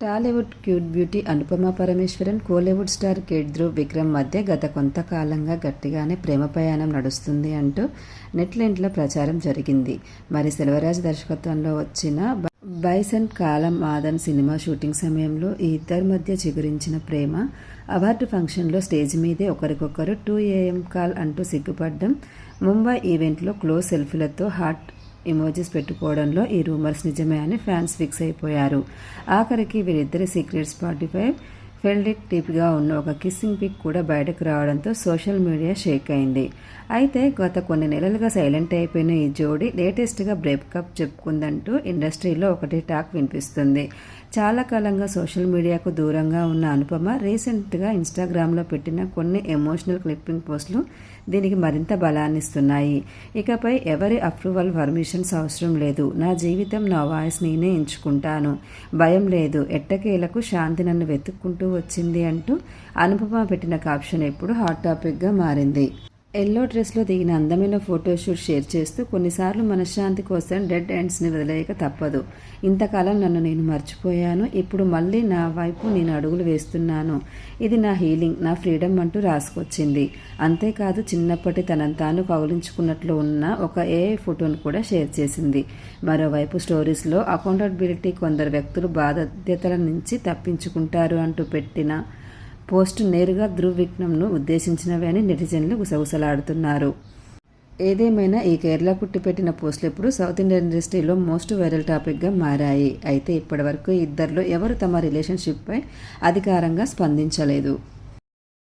Tollywood cute beauty Anupama Parameswaran, Kollywood star kid Dhruv Vikram మధ్య గత కొంతకాలంగా గట్టిగానే ప్రేమ ప్రయాణం నడుస్తుంది అంటూ నెట్లెంట్లో ప్రచారం జరిగింది. మరి సెల్వరాజ్ దర్శకత్వంలో వచ్చిన బైసన్ కాలం మాదన్ సినిమా షూటింగ్ సమయంలో ఈ ఇద్దరి మధ్య చిగురించిన ప్రేమ అవార్డు ఫంక్షన్లో స్టేజ్ మీదే ఒకరికొకరు 2am కాల్ అంటూ సిగ్గుపడ్డం, ముంబై ఈవెంట్లో క్లోజ్ సెల్ఫీలతో హాట్ ఇమోజీస్ పెట్టుకోవడంలో ఈ రూమర్స్ నిజమే అని ఫ్యాన్స్ ఫిక్స్ అయిపోయారు. ఆఖరికి వీరిద్దరి సీక్రెట్ స్పాటిఫై ఫెల్డిట్ టిప్గా ఉన్న ఒక కిస్సింగ్ పిక్ కూడా బయటకు రావడంతో సోషల్ మీడియా షేక్ అయింది. అయితే గత కొన్ని నెలలుగా సైలెంట్ అయిపోయిన ఈ జోడీ లేటెస్ట్గా బ్రేకప్ చెప్పుకుందంటూ ఇండస్ట్రీలో ఒకటి టాక్ వినిపిస్తుంది. చాలా కాలంగా సోషల్ మీడియాకు దూరంగా ఉన్న అనుపమ రీసెంట్గా ఇన్స్టాగ్రామ్లో పెట్టిన కొన్ని ఎమోషనల్ క్లిప్పింగ్ పోస్టులు దీనికి మరింత బలాన్నిస్తున్నాయి. ఇకపై ఎవరి అప్రూవల్ పర్మిషన్స్ అవసరం లేదు, నా జీవితం నా వాయిస్ నేనే ఎంచుకుంటాను, భయం లేదు, ఎట్టకేలకు శాంతి నన్ను వెతుక్కుంటూ వచ్చింది అంటూ అనుపమ పెట్టిన క్యాప్షన్ ఇప్పుడు హాట్ టాపిక్గా మారింది. ఎల్లో డ్రెస్లో దిగిన అందమైన ఫోటోషూట్ షేర్ చేస్తూ కొన్నిసార్లు మనశ్శాంతి కోసం డెడ్ ఎండ్స్ని వదిలేయక తప్పదు, ఇంతకాలం నన్ను నేను మర్చిపోయాను, ఇప్పుడు మళ్ళీ నా వైపు నేను అడుగులు వేస్తున్నాను, ఇది నా హీలింగ్, నా ఫ్రీడమ్ అంటూ రాసుకొచ్చింది. అంతేకాదు చిన్నప్పటి తనను తాను కౌలించుకున్నట్లు ఉన్న ఒక ఏఐ ఫోటోను కూడా షేర్ చేసింది. మరోవైపు స్టోరీస్లో అకౌంటబిలిటీ, కొందరు వ్యక్తులు బాధ్యతల నుంచి తప్పించుకుంటారు అంటూ పెట్టిన పోస్ట్ నేరుగా ధ్రువ్ విక్రమ్ను ఉద్దేశించినవి అని నెటిజన్లు గుసగుసలాడుతున్నారు. ఏదేమైనా ఈ కేరళ కుట్టి పెట్టిన పోస్టులు ఇప్పుడు సౌత్ ఇండియన్ ఇండస్ట్రీలో మోస్ట్ వైరల్ టాపిక్గా మారాయి. అయితే ఇప్పటివరకు ఇద్దరిలో ఎవరు తమ రిలేషన్షిప్పై అధికారంగా స్పందించలేదు.